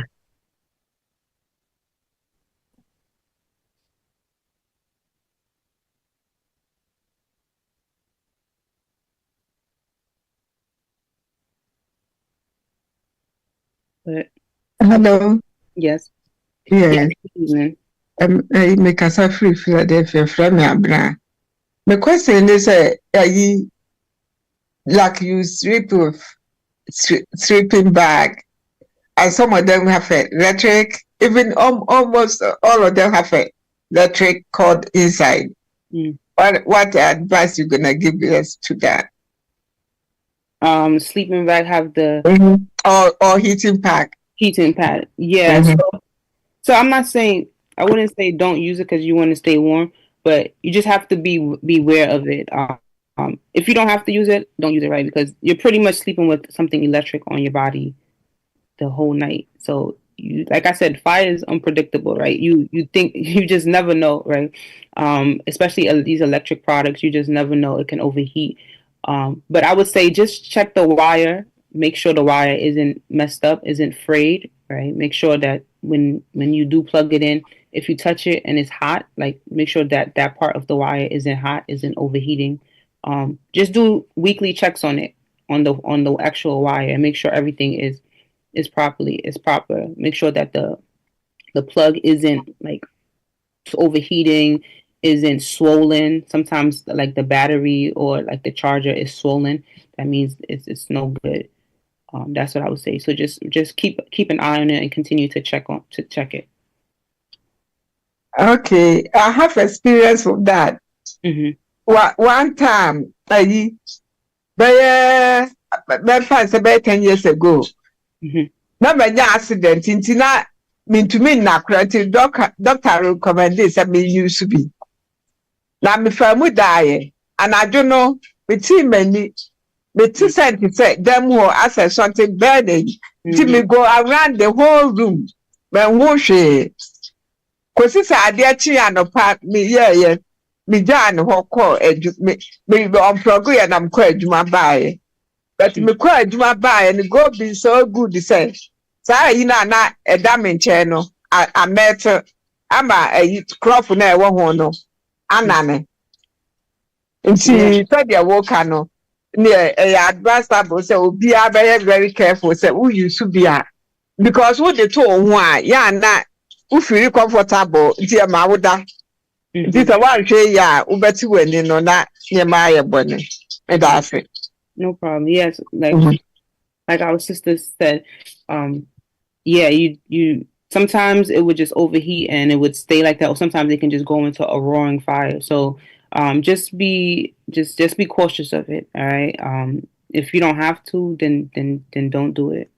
[SPEAKER 1] But
[SPEAKER 6] Hello.
[SPEAKER 1] yes.
[SPEAKER 6] Yes.
[SPEAKER 1] Yeah.
[SPEAKER 6] Me kasa free Philadelphia from me abra. My question is like you stripping bag, and some of them have a electric. Even almost all of them have a electric cord inside.
[SPEAKER 1] Mm.
[SPEAKER 6] What advice you gonna give us to that?
[SPEAKER 1] Sleeping bag have the
[SPEAKER 6] Or heating pack.
[SPEAKER 1] heating pad. Yeah. So I'm not saying, I wouldn't say don't use it because you want to stay warm, but you just have to be aware of it. If you don't have to use it, don't use it, right? Because you're pretty much sleeping with something electric on your body the whole night. So you, like I said, fire is unpredictable, right? You think you just never know, right? Especially these electric products, you just never know, it can overheat. But I would say just check the wire, make sure the wire isn't messed up, isn't frayed, right? Make sure that when you do plug it in, if you touch it and it's hot, like make sure that that part of the wire isn't hot, isn't overheating. Just do weekly checks on it, on the actual wire, and make sure everything is proper. Make sure that the plug isn't like overheating, isn't swollen. Sometimes like the battery or like the charger is swollen. That means it's no good. That's what I would say. So just keep an eye on it and continue to check it.
[SPEAKER 6] Okay, I have experience with that.
[SPEAKER 1] Mm-hmm.
[SPEAKER 6] One time, about 10 years ago, na manya accident nti na mintumi na korati doctor recommended say me use bi na me famu daaye anadwo no me ti mani me ti say dem ho as something burning nti me go around the whole room me ho hwe kosi sa ade achi anopa me ye me jan ho ko me unplug ya na me ko adwuma baaye but me ko adwuma baaye and go be so good say say na eda me nche no a met ama crop na e wo ho no anane nti so dia wo ka no ne advisable say obi a be very careful say who use bia because what they told ho a ya na who feel comfortable nti e ma woda nti say wan hwe ya wo beti wani no na ne ma ye bone e da afi.
[SPEAKER 1] No problem. Yes, like our sister said, yeah, you sometimes it would just overheat and it would stay like that, or sometimes it can just go into a roaring fire. So just be cautious of it. All right. If you don't have to, then don't do it.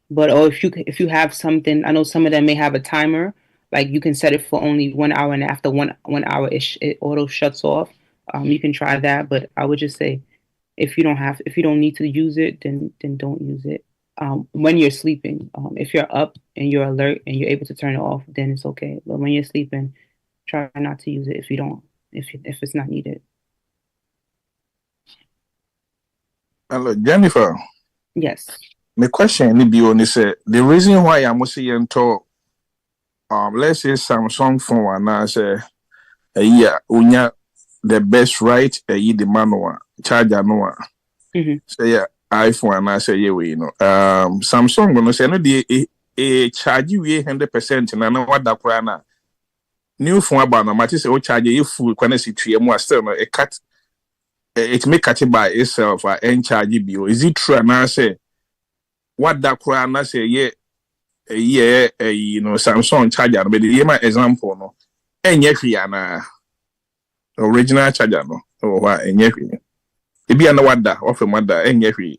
[SPEAKER 1] But or if you have something, I know some of them may have a timer. Like you can set it for only 1 hour, and after one hour it auto shuts off. You can try that, but I would just say if you don't need to use it, then don't use it. When you're sleeping, if you're up and you're alert and you're able to turn it off, then it's okay. But when you're sleeping, try not to use it if it's not needed.
[SPEAKER 5] Hello, Jennifer.
[SPEAKER 1] Yes.
[SPEAKER 5] My question is the reason why I'm saying to let's say Samsung phone and I say unya the best right the manual charger no say yeah iPhone and I say yeah we know Samsung no say no the charge you 100% na no what that na new phone about no matter say o charge you full when see three more still no it make it by itself and charge bio. Is it true and I say what that na say yeah you know Samsung charger but the my example no enye hwe ana original charger no oh wa enye hwe e bia na wada ofem wada enye hwe.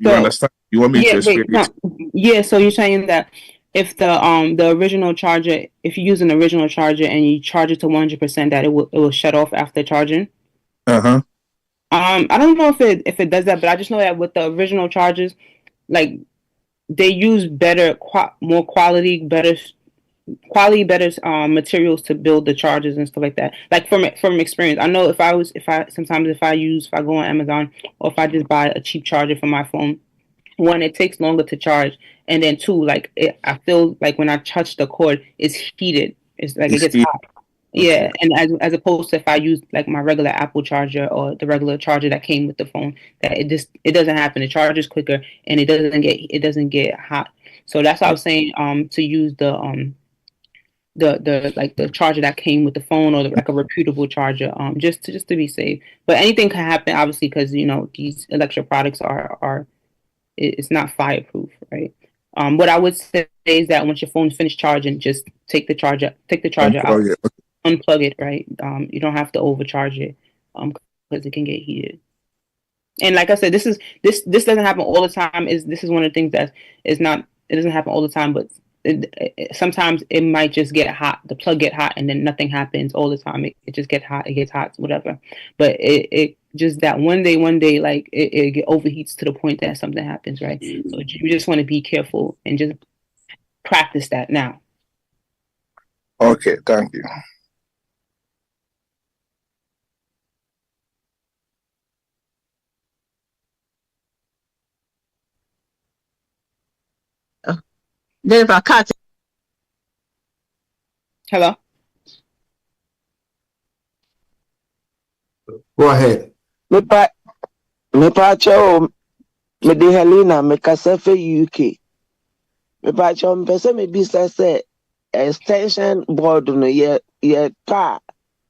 [SPEAKER 5] You understand? You want me to explain it?
[SPEAKER 1] Yeah, so you're saying that if the original charger, if you use an original charger and you charge it to 100%, that it will shut off after charging?
[SPEAKER 5] Uh-huh.
[SPEAKER 1] I don't know if it does that, but I just know that with the original chargers, like they use more quality, better materials to build the chargers and stuff like that. Like from experience, I know if I go on Amazon or if I just buy a cheap charger for my phone, one, it takes longer to charge, and then two, like I feel like when I touch the cord, it's heated. It's like it gets hot. Yeah, and as opposed to if I use like my regular Apple charger or the regular charger that came with the phone, that it doesn't happen. It charges quicker and it doesn't get hot. So that's why I was saying to use the charger that came with the phone or like a reputable charger just to be safe. But anything can happen obviously because these electric products are it's not fireproof, right? What I would say is that once your phone's finished charging, just take the charger out. Unplug it, right? You don't have to overcharge it because it can get heated. And like I said, this doesn't happen all the time. This is one of the things that it doesn't happen all the time, but sometimes it might just get hot. The plug get hot, and then nothing happens all the time. It just gets hot. It gets hot, whatever. But it just that one day, like it overheats to the point that something happens, right? So you just want to be careful and just practice that now.
[SPEAKER 5] Okay, thank you.
[SPEAKER 4] Jennifer, cut.
[SPEAKER 1] Hello?
[SPEAKER 3] Go ahead.
[SPEAKER 7] Me pacho me di Helena me kasefe UK. Me pacho me pese me bisa say extension board no ye car.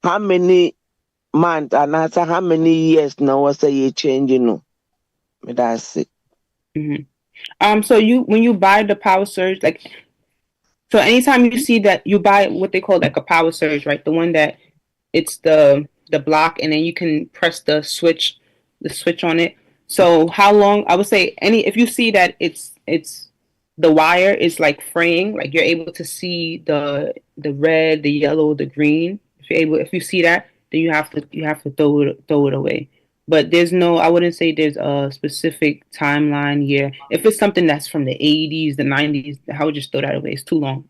[SPEAKER 7] How many months and after how many years now was say you changing no? Me that's it.
[SPEAKER 1] Mm-hmm. So when you buy the power surge, like, so anytime you see that you buy what they call like a power surge, right? The one that it's the block and then you can press the switch on it. So how long, I would say if you see that it's the wire is like fraying, like you're able to see the red, the yellow, the green. If you see that, then you have to throw it away. But I wouldn't say there's a specific timeline here. If it's something that's from the 80s, the 90s, I would just throw that away. It's too long.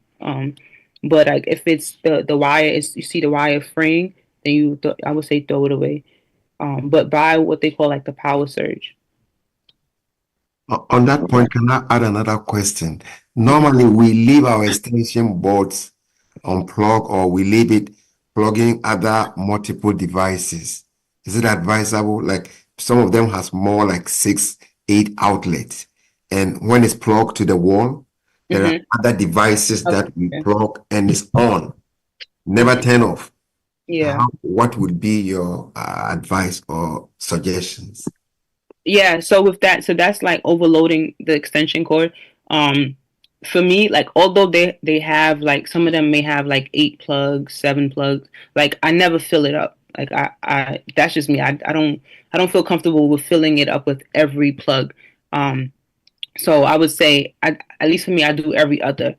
[SPEAKER 1] But like if it's the wire, you see the wire fraying, then I would say throw it away. But buy what they call like the power surge.
[SPEAKER 3] On that point, can I add another question? Normally, we leave our extension boards unplugged or we leave it plugging other multiple devices. Is it advisable? Like some of them has more like 6, 8 outlets. And when it's plugged to the wall, there are other devices that we plug and it's on. Never turn off.
[SPEAKER 1] Yeah.
[SPEAKER 3] What would be your advice or suggestions?
[SPEAKER 1] Yeah, so with that, that's like overloading the extension cord. For me, like although they have like some of them may have like 8 plugs, 7 plugs, like I never fill it up. Like I that's just me. I don't feel comfortable with filling it up with every plug. So I would say at least for me, I do every other.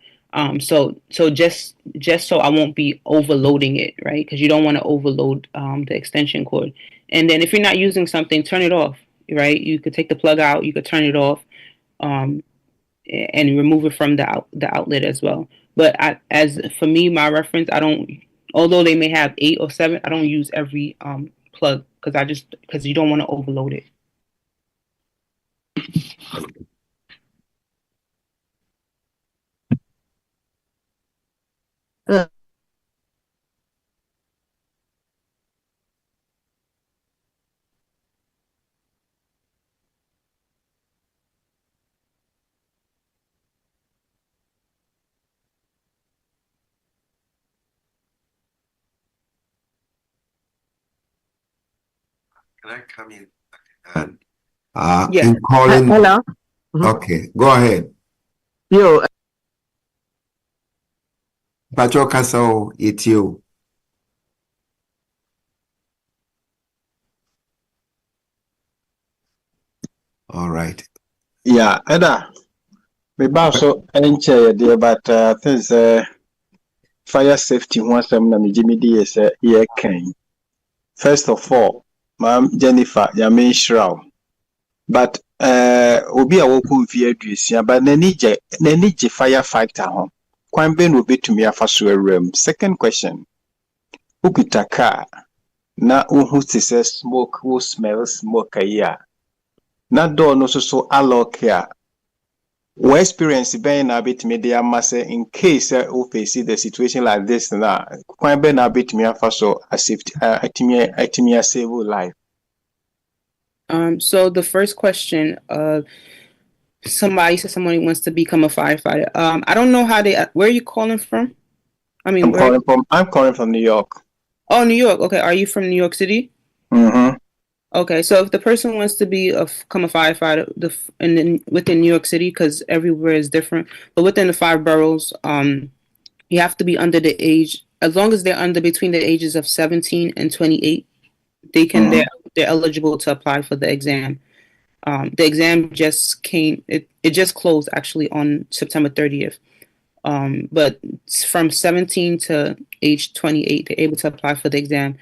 [SPEAKER 1] So just so I won't be overloading it, right? Because you don't want to overload the extension cord. And then if you're not using something, turn it off, right? You could take the plug out, you could turn it off, and remove it from the outlet as well. But as for me, my reference, although they may have 8 or 7, I don't use every plug because you don't want to overload it.
[SPEAKER 3] Can I come in?
[SPEAKER 1] Yeah.
[SPEAKER 3] In calling.
[SPEAKER 4] Hello.
[SPEAKER 3] Okay, go ahead.
[SPEAKER 4] Yo.
[SPEAKER 3] Pacho Kasao Etio. All right.
[SPEAKER 8] Yeah, Ada. Maybe also enche there, but things fire safety once I'm na Jimmy D is here can. First of all, Ma'am Jennifer, ya main shroud. But obi a woku via dusia, but nenije firefighter home. Kwan ben will be to me afa so room. Second question. Upita car na who says smoke who smells smoke ya. Na door no so alloc here. We experience being a bit media mass in case we face the situation like this now. Kwan ben a bit me afa so a safety itimia save life.
[SPEAKER 1] So the first question, somebody said somebody wants to become a firefighter. I don't know how where are you calling from? I mean,
[SPEAKER 8] I'm calling from New York.
[SPEAKER 1] Oh, New York. Okay. Are you from New York City?
[SPEAKER 8] Mm-hmm.
[SPEAKER 1] Okay. So if the person wants to become a firefighter within New York City, because everywhere is different, but within the 5 boroughs, you have to be under the age, as long as they're under between the ages of 17 and 28, they're eligible to apply for the exam. The exam just it just closed actually on September 30th. But from 17 to age 28, they're able to apply for the exam.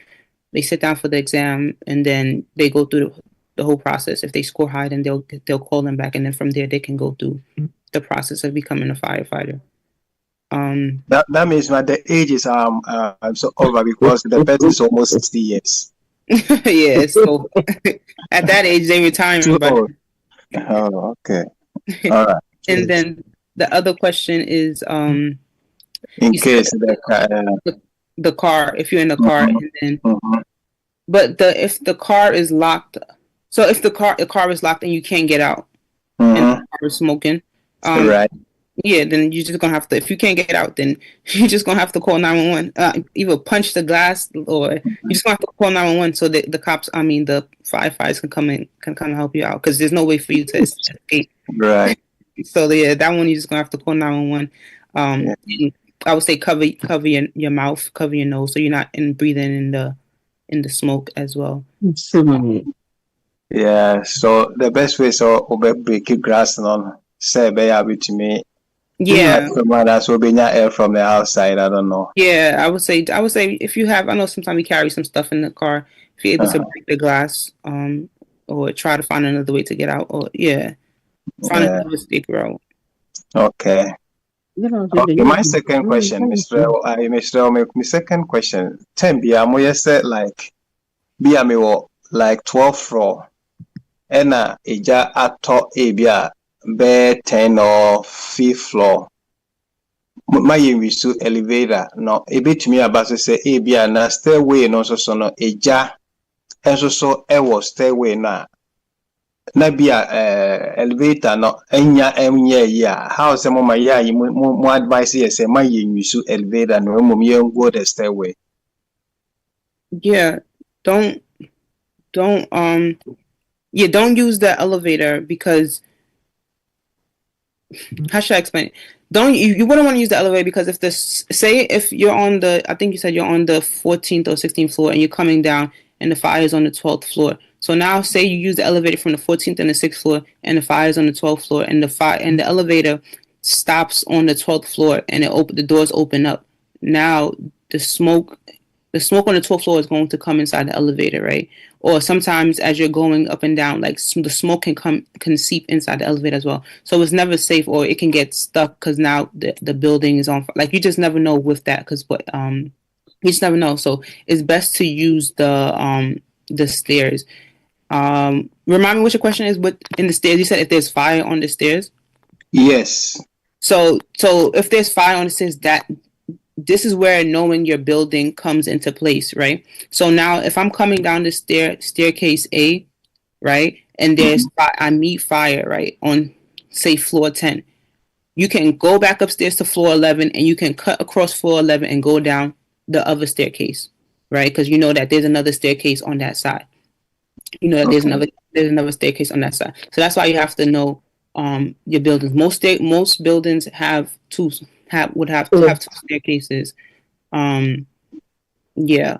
[SPEAKER 1] They sit down for the exam and then they go through the whole process. If they score high, then they'll call them back, and then from there they can go through the process of becoming a firefighter.
[SPEAKER 8] That means that the age is so over because the person is almost 60 years.
[SPEAKER 1] Yeah, so at that age they retire.
[SPEAKER 8] Oh, okay. All right.
[SPEAKER 1] And then the other question is
[SPEAKER 8] in case
[SPEAKER 1] the car, if you're in the car, and then but if the car is locked, so if the car is locked and you can't get out, and the car is smoking,
[SPEAKER 8] right.
[SPEAKER 1] Yeah, then you're just gonna have to. If you can't get out, then you're just gonna have to call 911. Either punch the glass, or you just gonna have to call 911 so that the cops, the firefighters can come and help you out, because there's no way for you to escape.
[SPEAKER 8] Right.
[SPEAKER 1] So yeah, that one you're just gonna have to call 911. I would say cover your mouth, cover your nose, so you're not breathing in the smoke as well.
[SPEAKER 8] Yeah. So the best way break grass on say be able to me.
[SPEAKER 1] Yeah.
[SPEAKER 8] That's will be air from the outside. I don't know.
[SPEAKER 1] Yeah, I would say if you have, I know sometimes we carry some stuff in the car. If you're able to break the glass, or try to find another way to get out, or find another escape route.
[SPEAKER 8] Okay. My second question, Mr. My second question. 10 BM said like BM like 12 floor. And ija ato ebia be 10 or 5th floor. My wisu elevator no ebetumi abaso say ebia na stairway no so no eja enso so ewo stairway na bia elevator no enya ya how say mo ya mo advice yes say my wisu elevator no mo go the stairway.
[SPEAKER 1] Yeah, don't use the elevator, because how should I explain it? You wouldn't want to use the elevator, because if you're on I think you said you're on the 14th or 16th floor and you're coming down and the fire is on the 12th floor. So now say you use the elevator from the 14th and the 6th floor and the fire is on the 12th floor, and the elevator stops on the 12th floor and the doors open up. Now the smoke on the 12th floor is going to come inside the elevator, right? Or sometimes as you're going up and down, like the smoke can seep inside the elevator as well. So it's never safe, or it can get stuck because now the building is on fire. Like you just never know with that, because you just never know. So it's best to use the stairs. Remind me what your question is. What in the stairs? You said if there's fire on the stairs.
[SPEAKER 8] Yes.
[SPEAKER 1] So if there's fire on the stairs, this is where knowing your building comes into place, right? So now if I'm coming down the staircase A, right, and I meet fire, right, on say floor 10, you can go back upstairs to floor 11 and you can cut across floor 11 and go down the other staircase, right? Because you know that there's another staircase on that side. You know that there's another staircase on that side. So that's why you have to know your buildings. Most buildings have two would have to have two staircases. Yeah.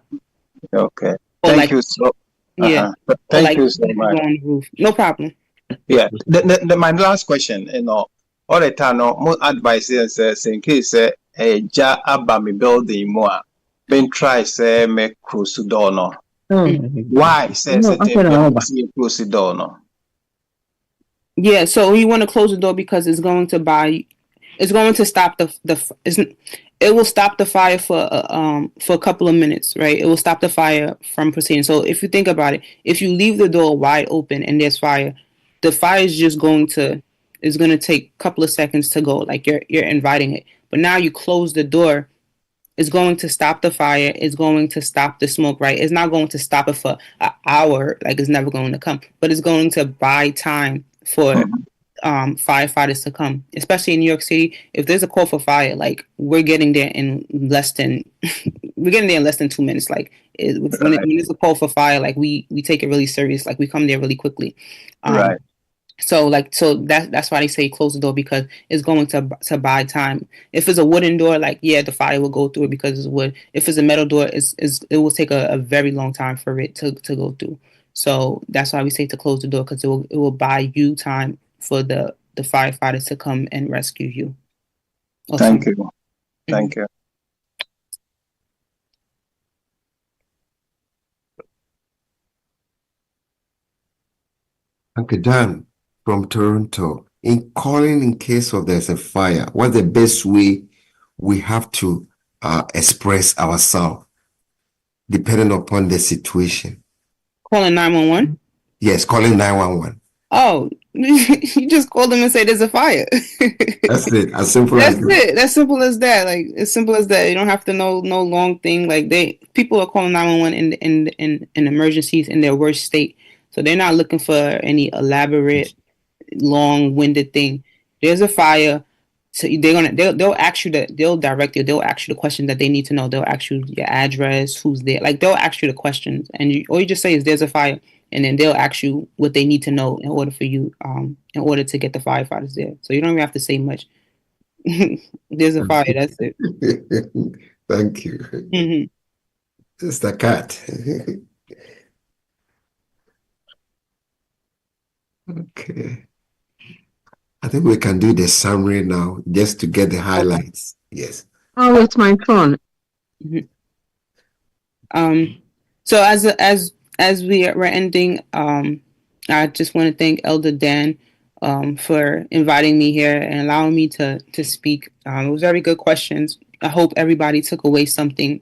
[SPEAKER 8] Okay.
[SPEAKER 1] Or
[SPEAKER 8] Thank
[SPEAKER 1] like,
[SPEAKER 8] you so.
[SPEAKER 1] yeah.
[SPEAKER 8] But
[SPEAKER 1] Or
[SPEAKER 8] thank
[SPEAKER 1] like
[SPEAKER 8] you so much.
[SPEAKER 1] on the roof. No problem.
[SPEAKER 8] Yeah. My last question, all the time, no, more advice is in case a ja abami building more, been try say make cruise door no. Why say certain buildings make cruise door no?
[SPEAKER 1] Yeah, so you want to close the door because it's going to stop it will stop the fire for a couple of minutes, right? It will stop the fire from proceeding. So if you think about it, if you leave the door wide open and there's fire, the fire is just going to take a couple of seconds to go, like you're inviting it. But now you close the door, it's going to stop the fire. It's going to stop the smoke, right? It's not going to stop it for an hour, like it's never going to come, but it's going to buy time for firefighters to come, especially in New York City. If there's a call for fire, like we're getting there in less than 2 minutes. Like when it's a call for fire, like we take it really serious. Like we come there really quickly.
[SPEAKER 8] Right.
[SPEAKER 1] So that's why they say close the door, because it's going to buy time. If it's a wooden door, like the fire will go through it because it's wood. If it's a metal door, it will take a very long time for it to go through. So that's why we say to close the door, because it will buy you time for the firefighters to come and rescue you.
[SPEAKER 8] Thank you. Thank you.
[SPEAKER 3] Uncle Dan from Toronto. In calling in case of there's a fire, what's the best way we have to express ourselves depending upon the situation?
[SPEAKER 1] Calling 911?
[SPEAKER 3] Yes, calling 911.
[SPEAKER 1] Oh, you just call them and say there's a fire.
[SPEAKER 3] That's it. As simple as that.
[SPEAKER 1] That's it. As simple as that. Like as simple as that. You don't have to know no long thing. Like people are calling 911 in emergencies in their worst state. So they're not looking for any elaborate, long-winded thing. There's a fire. So they'll ask you they'll direct you. They'll ask you the question that they need to know. They'll ask you your address, who's there. Like they'll ask you the questions, and all you just say is there's a fire, and then they'll ask you what they need to know in order for you, in order to get the firefighters there. So you don't even have to say much. There's a fire. That's it.
[SPEAKER 3] Thank you. Mm-hmm. It's the cat. Okay. I think we can do the summary now just to get the highlights. Yes.
[SPEAKER 4] Oh, it's my phone.
[SPEAKER 1] Mm-hmm. So as we're ending, I just want to thank Elder Dan for inviting me here and allowing me to speak. It was very good questions. I hope everybody took away something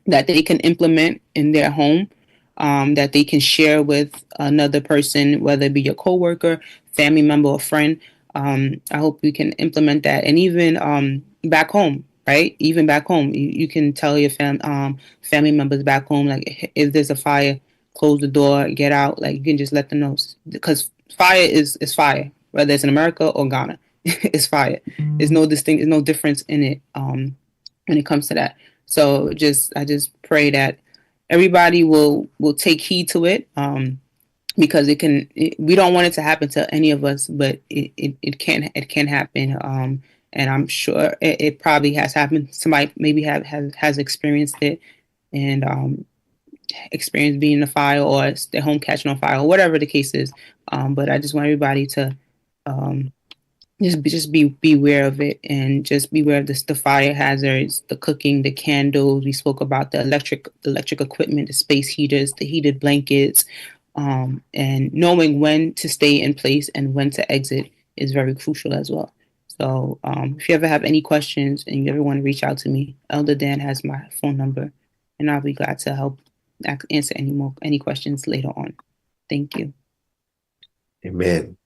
[SPEAKER 1] that they can implement in their home, that they can share with another person, whether it be your coworker, family member, or friend. I hope we can implement that. And even back home, right? Even back home, you can tell your family members back home, like if there's a fire, close the door, get out. Like you can just let them know, because fire is fire, whether it's in America or Ghana. It's fire. There's no difference in it when it comes to that. So I just pray that everybody will take heed to it, because we don't want it to happen to any of us, but it can happen. And I'm sure it probably has happened. Somebody maybe has experienced it, and experienced being in a fire, or their home catching on fire, or whatever the case is. But I just want everybody to just be aware of it, and just be aware of the fire hazards, the cooking, the candles. We spoke about the electric equipment, the space heaters, the heated blankets, and knowing when to stay in place and when to exit is very crucial as well. So if you ever have any questions and you ever want to reach out to me, Elder Dan has my phone number, and I'll be glad to help answer any questions later on. Thank you.
[SPEAKER 3] Amen.